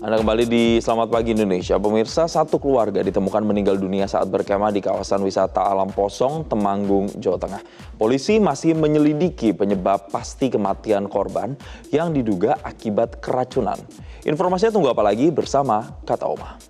Anda kembali di Selamat Pagi Indonesia. Pemirsa, satu keluarga ditemukan meninggal dunia saat berkemah di kawasan wisata Alam Posong, Temanggung, Jawa Tengah. Polisi masih menyelidiki penyebab pasti kematian korban yang diduga akibat keracunan. Informasinya tunggu apa lagi bersama Kata Oma.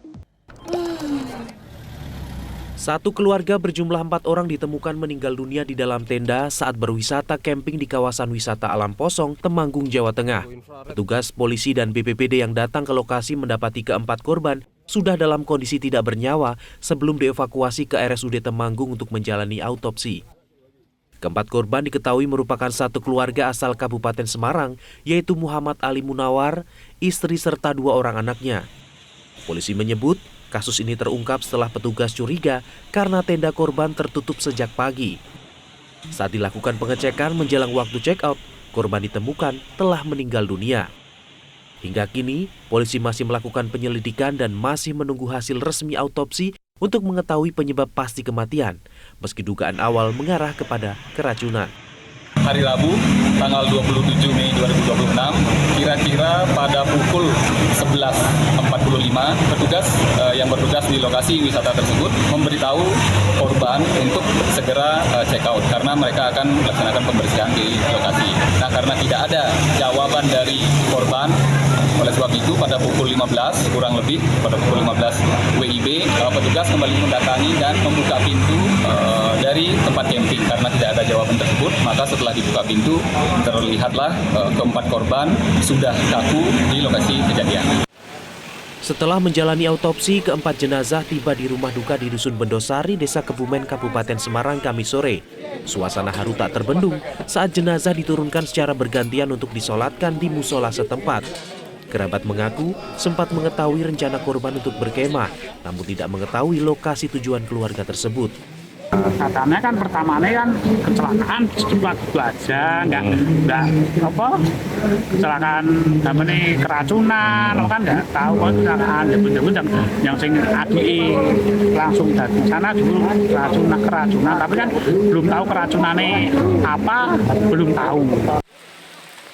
Satu keluarga berjumlah 4 orang ditemukan meninggal dunia di dalam tenda saat berwisata camping di kawasan wisata Alam Posong, Temanggung, Jawa Tengah. Petugas polisi dan BPBD yang datang ke lokasi mendapati keempat korban sudah dalam kondisi tidak bernyawa sebelum dievakuasi ke RSUD Temanggung untuk menjalani autopsi. Keempat korban diketahui merupakan satu keluarga asal Kabupaten Semarang, yaitu Muhammad Ali Munawar, istri serta 2 orang anaknya. Polisi menyebut kasus ini terungkap setelah petugas curiga karena tenda korban tertutup sejak pagi. Saat dilakukan pengecekan menjelang waktu check-out, korban ditemukan telah meninggal dunia. Hingga kini, polisi masih melakukan penyelidikan dan masih menunggu hasil resmi autopsi untuk mengetahui penyebab pasti kematian, meski dugaan awal mengarah kepada keracunan. Hari Rabu, tanggal 27 Mei 2026, kira-kira pada pukul 11.45, petugas yang bertugas di lokasi wisata tersebut memberitahu korban untuk segera check out karena mereka akan melaksanakan pembersihan di lokasi. Nah, karena tidak ada jawaban dari korban, oleh sebab itu pada pukul 15 kurang lebih pada pukul 15 WIB, petugas kembali mendatangi dan membuka pintu dari tempat camping karena tidak ada jawaban tersebut. Maka setelah dibuka pintu, terlihatlah keempat korban sudah kaku di lokasi kejadian. Setelah menjalani autopsi, keempat jenazah tiba di rumah duka di Dusun Bendosari, Desa Kebumen, Kabupaten Semarang, Kamis sore. Suasana haru tak terbendung saat jenazah diturunkan secara bergantian untuk disolatkan di musola setempat. Kerabat mengaku sempat mengetahui rencana korban untuk berkemah, namun tidak mengetahui lokasi tujuan keluarga tersebut. Katanya kan pertamanya kan kecelakaan cuma gitu aja, nggak kecelakaan namanya keracunan, kan nggak tahu kok kecelakaan yang sing AGI langsung dari sana dulu keracunan, tapi kan belum tahu keracunannya apa, belum tahu.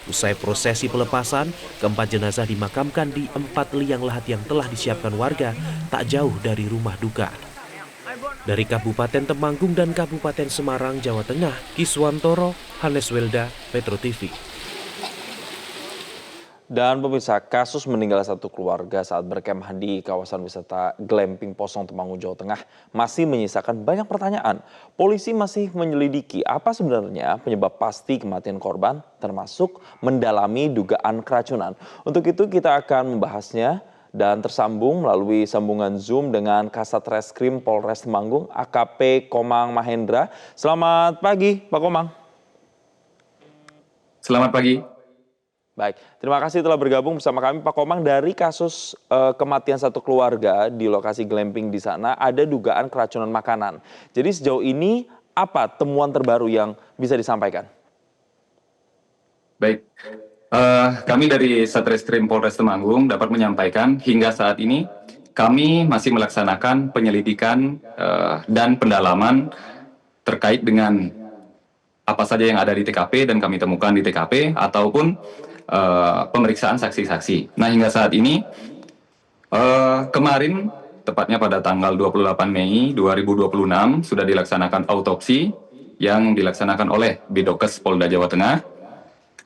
Usai prosesi pelepasan, keempat jenazah dimakamkan di 4 liang lahat yang telah disiapkan warga tak jauh dari rumah duka. Dari Kabupaten Temanggung dan Kabupaten Semarang, Jawa Tengah, Kiswantoro, Hanes Welda, Metro TV. Dan pemirsa, kasus meninggal satu keluarga saat berkemah di kawasan wisata Glamping Posong, Temanggung, Jawa Tengah masih menyisakan banyak pertanyaan. Polisi masih menyelidiki apa sebenarnya penyebab pasti kematian korban, termasuk mendalami dugaan keracunan. Untuk itu kita akan membahasnya dan tersambung melalui sambungan Zoom dengan Kasat Reskrim Polres Temanggung, AKP Komang Mahendra. Selamat pagi, Pak Komang. Selamat pagi. Baik, terima kasih telah bergabung bersama kami Pak Komang. Dari kasus kematian satu keluarga di lokasi glamping di sana, ada dugaan keracunan makanan. Jadi sejauh ini apa temuan terbaru yang bisa disampaikan? Baik, kami dari Satreskrim Polres Temanggung dapat menyampaikan hingga saat ini kami masih melaksanakan penyelidikan dan pendalaman terkait dengan apa saja yang ada di TKP dan kami temukan di TKP ataupun pemeriksaan saksi-saksi. Nah, hingga saat ini kemarin tepatnya pada tanggal 28 Mei 2026 sudah dilaksanakan autopsi yang dilaksanakan oleh Bidokes Polda Jawa Tengah.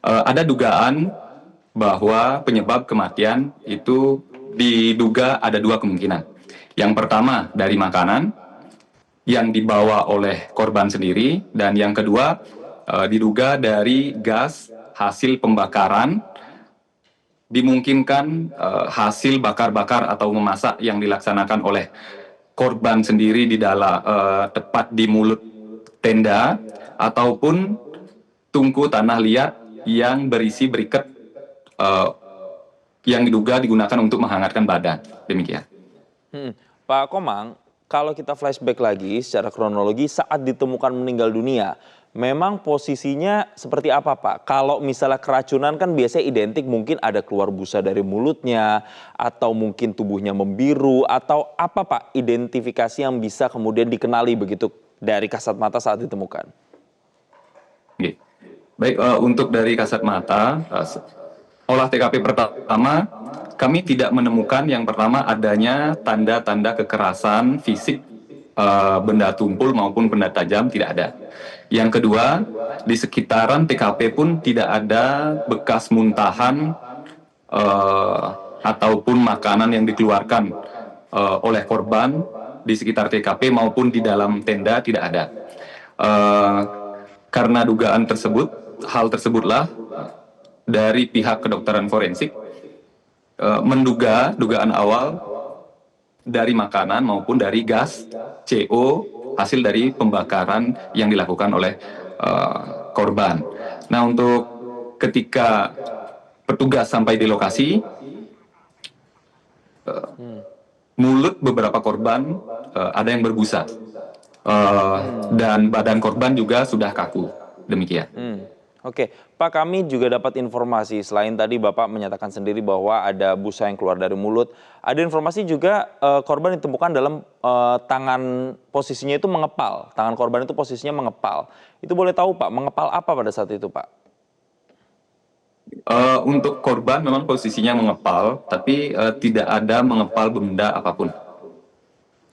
Ada dugaan bahwa penyebab kematian itu diduga ada 2 kemungkinan. Yang pertama dari makanan yang dibawa oleh korban sendiri, dan yang kedua diduga dari gas hasil pembakaran, dimungkinkan hasil bakar-bakar atau memasak yang dilaksanakan oleh korban sendiri di dalam tepat di mulut tenda ataupun tungku tanah liat yang berisi briket yang diduga digunakan untuk menghangatkan badan. Demikian. Pak Komang, kalau kita flashback lagi secara kronologi saat ditemukan meninggal dunia, memang posisinya seperti apa Pak? Kalau misalnya keracunan kan biasanya identik mungkin ada keluar busa dari mulutnya, atau mungkin tubuhnya membiru, atau apa Pak identifikasi yang bisa kemudian dikenali begitu dari kasat mata saat ditemukan? Baik, untuk dari kasat mata, olah TKP pertama, kami tidak menemukan yang pertama adanya tanda-tanda kekerasan fisik, benda tumpul maupun benda tajam, tidak ada. Yang kedua, di sekitaran TKP pun tidak ada bekas muntahan ataupun makanan yang dikeluarkan oleh korban di sekitar TKP maupun di dalam tenda, tidak ada. Karena dugaan tersebut, hal tersebutlah dari pihak kedokteran forensik menduga dugaan awal dari makanan maupun dari gas CO hasil dari pembakaran yang dilakukan oleh korban. Nah, untuk ketika petugas sampai di lokasi, mulut beberapa korban ada yang berbusa, dan badan korban juga sudah kaku. Demikian. Oke, Pak, kami juga dapat informasi selain tadi Bapak menyatakan sendiri bahwa ada busa yang keluar dari mulut, ada informasi juga korban ditemukan dalam tangan, posisinya itu mengepal, tangan korban itu posisinya mengepal. Itu boleh tahu Pak, mengepal apa pada saat itu Pak? Untuk korban memang posisinya mengepal, tapi tidak ada mengepal benda apapun.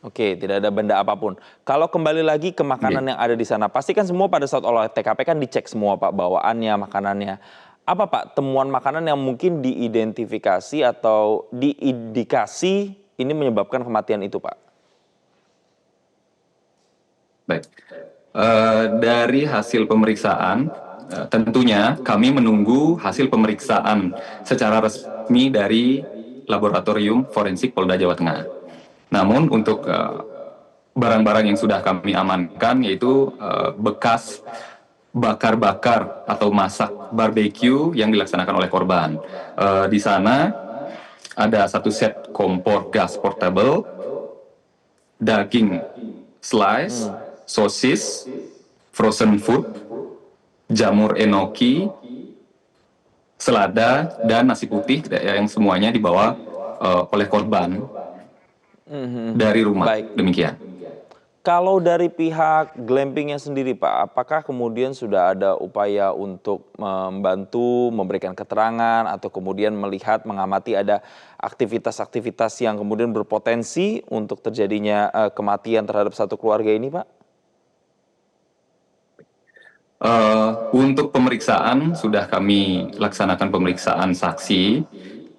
Oke, tidak ada benda apapun. Kalau kembali lagi ke makanan yang ada di sana, pasti kan semua pada saat olah TKP kan dicek semua Pak, bawaannya, makanannya. Apa Pak temuan makanan yang mungkin diidentifikasi atau diindikasi ini menyebabkan kematian itu Pak? Baik. Dari hasil pemeriksaan, tentunya kami menunggu hasil pemeriksaan secara resmi dari Laboratorium Forensik Polda Jawa Tengah. Namun untuk barang-barang yang sudah kami amankan, yaitu bekas bakar-bakar atau masak barbecue yang dilaksanakan oleh korban. Di sana ada satu set kompor gas portable, daging slice, sosis, frozen food, jamur enoki, selada, dan nasi putih yang semuanya dibawa oleh korban dari rumah. Baik. Demikian. Kalau dari pihak glampingnya sendiri Pak, apakah kemudian sudah ada upaya untuk membantu, memberikan keterangan, atau kemudian melihat, mengamati ada aktivitas-aktivitas yang kemudian berpotensi untuk terjadinya kematian terhadap satu keluarga ini Pak? Untuk pemeriksaan sudah kami laksanakan pemeriksaan saksi,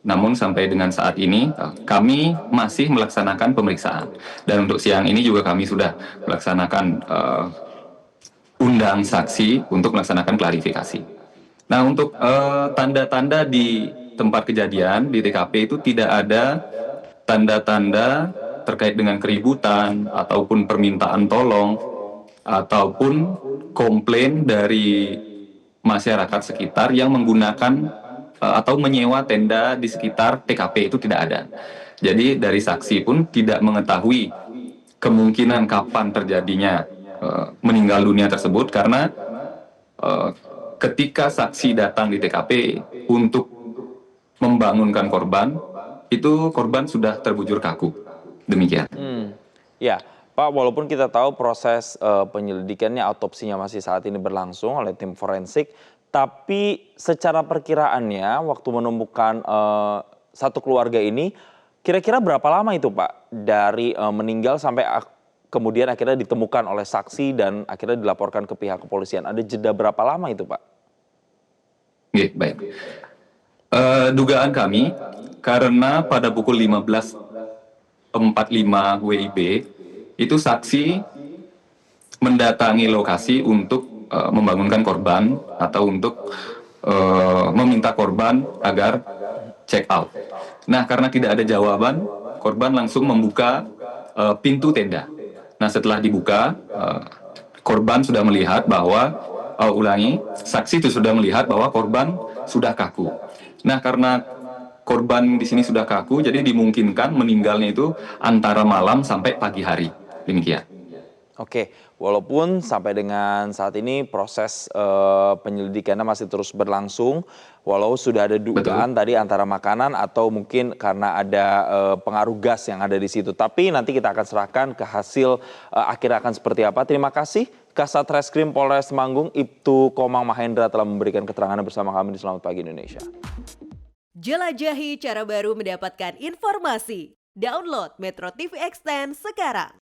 namun sampai dengan saat ini kami masih melaksanakan pemeriksaan. Dan untuk siang ini juga kami sudah melaksanakan undang saksi untuk melaksanakan klarifikasi. Nah, untuk tanda-tanda di tempat kejadian di TKP itu tidak ada tanda-tanda terkait dengan keributan ataupun permintaan tolong ataupun komplain dari masyarakat sekitar yang menggunakan atau menyewa tenda di sekitar TKP, itu tidak ada. Jadi dari saksi pun tidak mengetahui kemungkinan kapan terjadinya meninggal dunia tersebut, karena ketika saksi datang di TKP untuk membangunkan korban, itu korban sudah terbujur kaku. Demikian. Ya, Pak, walaupun kita tahu proses penyelidikannya, autopsinya masih saat ini berlangsung oleh tim forensik, tapi secara perkiraannya waktu menemukan satu keluarga ini, kira-kira berapa lama itu Pak dari meninggal sampai kemudian akhirnya ditemukan oleh saksi dan akhirnya dilaporkan ke pihak kepolisian? Ada jeda berapa lama itu Pak? Oke, baik. Dugaan kami, karena pada pukul 15.45 WIB, itu saksi mendatangi lokasi untuk membangunkan korban atau untuk meminta korban agar check out. Nah, karena tidak ada jawaban, korban langsung membuka pintu tenda. Nah, setelah dibuka, korban sudah melihat bahwa, saksi itu sudah melihat bahwa korban sudah kaku. Nah, karena korban di sini sudah kaku, jadi dimungkinkan meninggalnya itu antara malam sampai pagi hari. Demikian. Oke, walaupun sampai dengan saat ini proses penyelidikannya masih terus berlangsung, walau sudah ada dugaan tadi antara makanan atau mungkin karena ada pengaruh gas yang ada di situ. Tapi nanti kita akan serahkan ke hasil akhir akan seperti apa. Terima kasih Kasat Reskrim Polres Temanggung, Ibtu Komang Mahendra telah memberikan keterangannya bersama kami di Selamat Pagi Indonesia. Jelajahi cara baru mendapatkan informasi. Download Metro TV Extend sekarang.